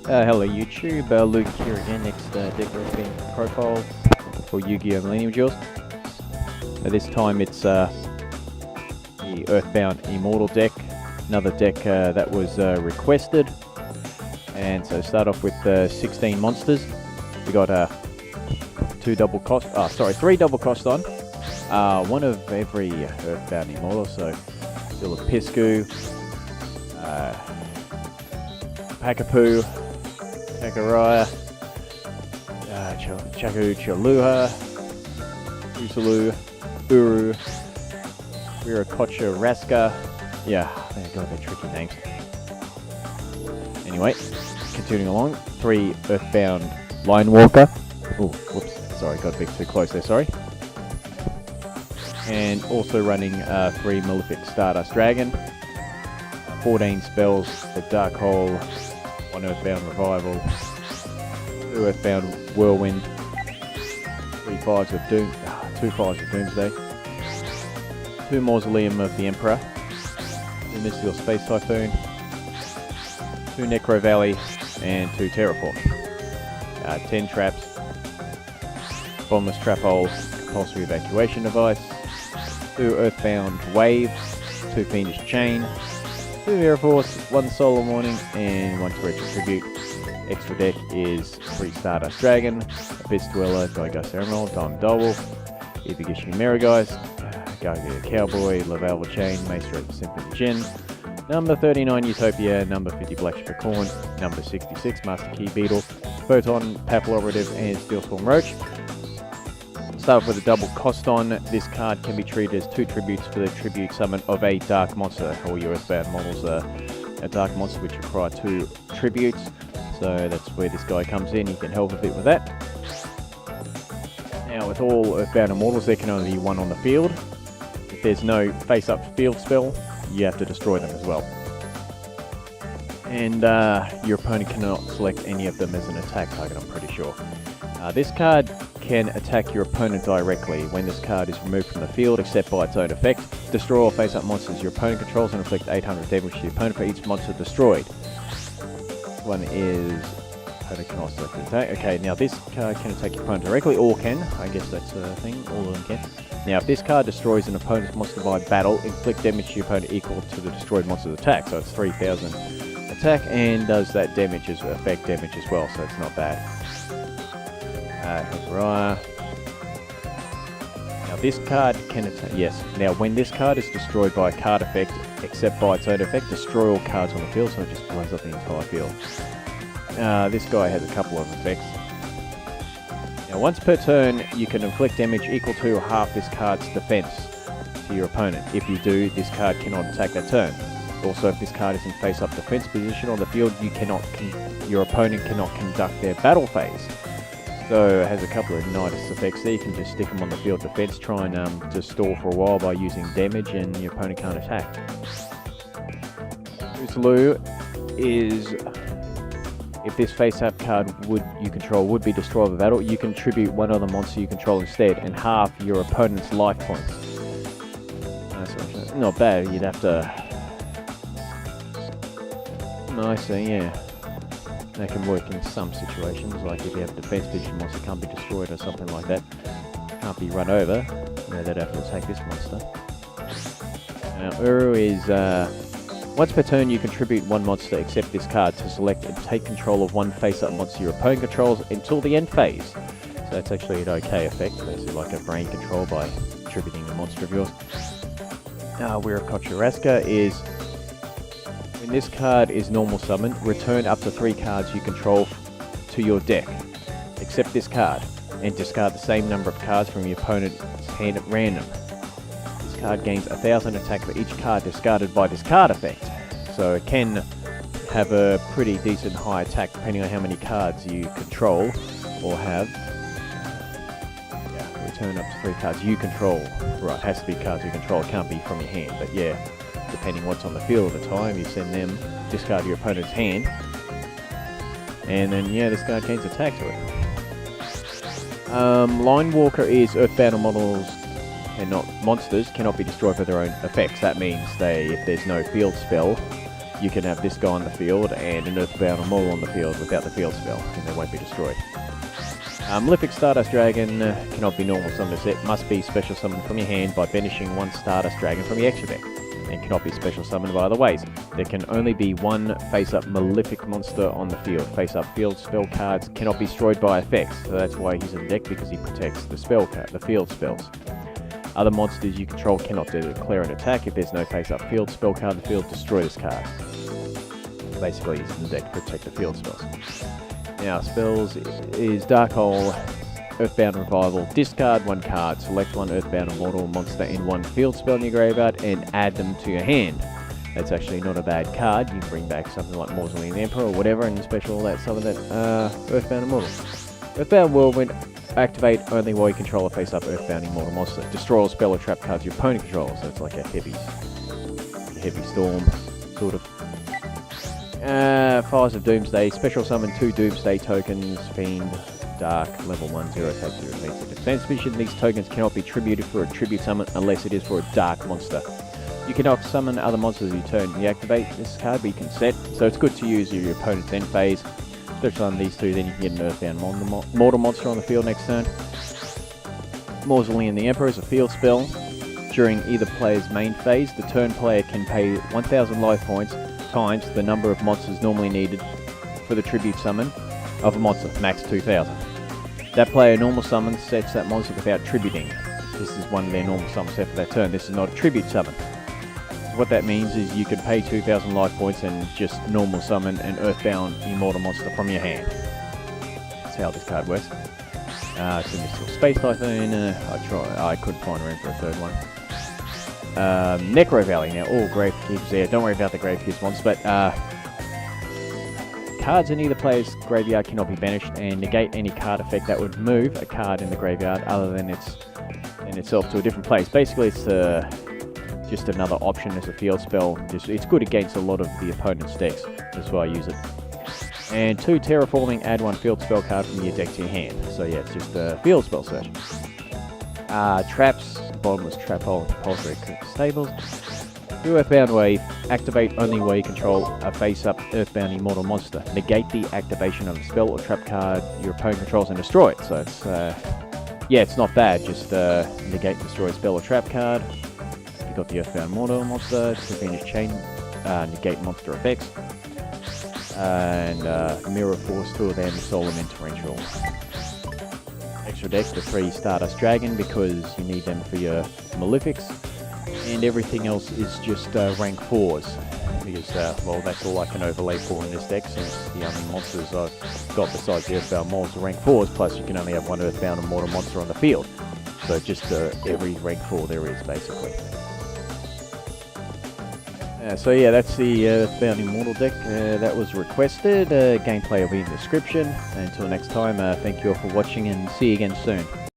Hello YouTube, Luke here again, next DECKLIST being profile for Yu-Gi-Oh! Millennium Duels. This time it's the Earthbound Immortal deck, another deck that was requested. And so start off with 16 monsters. We got three Double Coston, one of every Earthbound Immortal, so still a Piscu, Ccapac, Ccarayhua, Chacu, Challhua, Cusillu, Uru, Wiraqocha, Rasca. Yeah, God, they're tricky names. Anyway, continuing along, 3 Earthbound Linewalker. Oh, whoops, sorry, got a bit too close there, sorry. And also running 3 Malefic Stardust Dragon, 14 spells, the Dark Hole, 1 Earthbound Revival, 2 Earthbound Whirlwind, 2 Fires of Doomsday, 2 Mausoleum of the Emperor, 2 Mystical Space Typhoon, 2 Necrovalley, and 2 Terraforming. 10 traps, Bottomless trap hole, Compulsory Evacuation device, 2 Earthbound Wave, 2 Fiendish Chain, 2 Air Force, 1 Solemn Warning, and 1 Torrential Tribute. Extra deck is 3 Stardust Dragon, Piscu, Daigusto Emeral, Double, Evigishki Merrowgeist, Gargoyle Cowboy, Level Chain, Maestro Symphony Jin, number 39 Utopia, number 50 Black Corn, number 66 Master Key Beetle, Photon, Papilloperative, and Steelswarm Roach. Start off with a Double Coston. This card can be treated as 2 tributes for the tribute summon of a dark monster. All your Earthbound models are a dark monster which require 2 tributes. So that's where this guy comes in. He can help a bit with that. Now with all Earthbound Immortals, there can only be 1 on the field. If there's no face-up field spell, you have to destroy them as well. And your opponent cannot select any of them as an attack target, I'm pretty sure. This card can attack your opponent directly when this card is removed from the field except by its own effect. Destroy all face-up monsters your opponent controls and inflict 800 damage to the opponent for each monster destroyed. This one is opponent cannot select an attack. Okay, now this card can attack your opponent directly, or can. I guess that's a thing, all of them can. Now if this card destroys an opponent's monster by battle, inflict damage to your opponent equal to the destroyed monster's attack. So it's 3000 attack and does that damage as effect damage as well, so it's not bad. Now this card can attack, yes, now when this card is destroyed by a card effect, except by its own effect, destroy all cards on the field, so it just blows up the entire field. This guy has a couple of effects. Now once per turn, you can inflict damage equal to half this card's defense to your opponent. If you do, this card cannot attack that turn. Also, if this card is in face-up defense position on the field, your opponent cannot conduct their battle phase. So it has a couple of nice effects there. You can just stick them on the field defense, try and just stall for a while by using damage, and your opponent can't attack. Cusillu is, if this face-up card you control would be destroyed by battle, you can tribute 1 other monster you control instead, and half your opponent's life points. That's not bad. You'd have to. Nice, yeah. That can work in some situations, like if you have a defense position monster can't be destroyed or something like that. Can't be run over. They'd have to attack this monster. Now, Uru is, once per turn you contribute 1 monster except this card to select and take control of 1 face-up monster your opponent controls until the end phase. So that's actually an okay effect, basically like a brain control by attributing a monster of yours. Wiraqocha Rasca is, when this card is normal summoned, return up to 3 cards you control to your deck, except this card, and discard the same number of cards from your opponent's hand at random. This card gains 1000 attack for each card discarded by this card effect, so it can have a pretty decent high attack depending on how many cards you control or have. Yeah, return up to 3 cards you control. Right, it has to be cards you control, it can't be from your hand, but yeah. Depending what's on the field at the time, you send them, discard your opponent's hand, and then yeah, this guy gains attack to it. Linewalker is Earthbound models monsters cannot be destroyed by their own effects. That means if there's no field spell, you can have this guy on the field and an Earthbound Immortal on the field without the field spell, and they won't be destroyed. Malefic Stardust Dragon cannot be normal summoned as set, must be special summoned from your hand by banishing one Stardust Dragon from your extra deck, and cannot be special summoned by other ways. There can only be one face-up Malefic monster on the field. Face-up field spell cards cannot be destroyed by effects, so that's why he's in the deck, because he protects the spell card, the field spells. Other monsters you control cannot declare an attack. If there's no face-up field spell card in the field, destroy this card. Basically, he's in the deck to protect the field spells. Now, spells is Dark Hole, Earthbound Revival. Discard one card, select one Earthbound Immortal monster and one field spell in your graveyard, and add them to your hand. That's actually not a bad card. You can bring back something like Mausoleum of the Emperor or whatever, and special that some of that Earthbound Immortal. Earthbound Whirlwind. Activate only while you control a face-up Earthbound Immortal monster. Destroy all spell or trap cards your opponent controls. So it's like a heavy storm, sort of. Fires of Doomsday. Special summon 2 Doomsday tokens. Fiend, Dark, level 1, 0, take 0, needs a defense vision. These tokens cannot be tributed for a tribute summon unless it is for a Dark monster. You cannot summon other monsters you turn. You activate this card, but you can set. So it's good to use your opponent's end phase. Special on these two, then you can get an Earthbound Mortal monster on the field next turn. Mausoleum of the Emperor is a field spell. During either player's main phase, the turn player can pay 1,000 life points times the number of monsters normally needed for the tribute summon of a monster, max 2,000. That player normal summon sets that monster without tributing. This is one of their normal summons set for that turn. This is not a tribute summon. What that means is you can pay 2,000 life points and just normal summon an Earthbound Immortal monster from your hand. That's how this card works. It's a Mystical Space Typhoon. I couldn't find room for a third one. Necrovalley. Now, all Gravekeepers there. Don't worry about the Gravekeepers monsters, but cards in either player's graveyard cannot be banished, and negate any card effect that would move a card in the graveyard other than itself to a different place. Basically, it's just another option as a field spell. It's good against a lot of the opponent's decks. That's why I use it. And 2 Terraforming, add 1 field spell card from your deck to your hand. So yeah, it's just a field spell search. Traps, Bottomless, Trap Hole, Compulsory, Stables. Do Earthbound Wave, activate only while you control a face-up Earthbound Immortal monster. Negate the activation of a spell or trap card your opponent controls and destroy it. So it's, yeah, it's not bad. Just negate and destroy a spell or trap card. You've got the Earthbound Immortal monster, Fiendish Chain, negate monster effects, and Mirror Force, 2 of them, Solemn and Torrential. Extra deck, the 3 Stardust Dragon, because you need them for your Malefics, and everything else is just rank 4s, because, well, that's all I can overlay for in this deck, since the only monsters I've got besides the Earthbound Mortals are rank 4s, plus you can only have 1 Earthbound Immortal monster on the field. So just every rank 4 there is, basically. So yeah, that's the Earthbound Immortal deck that was requested. Gameplay will be in the description. Until next time, thank you all for watching, and see you again soon.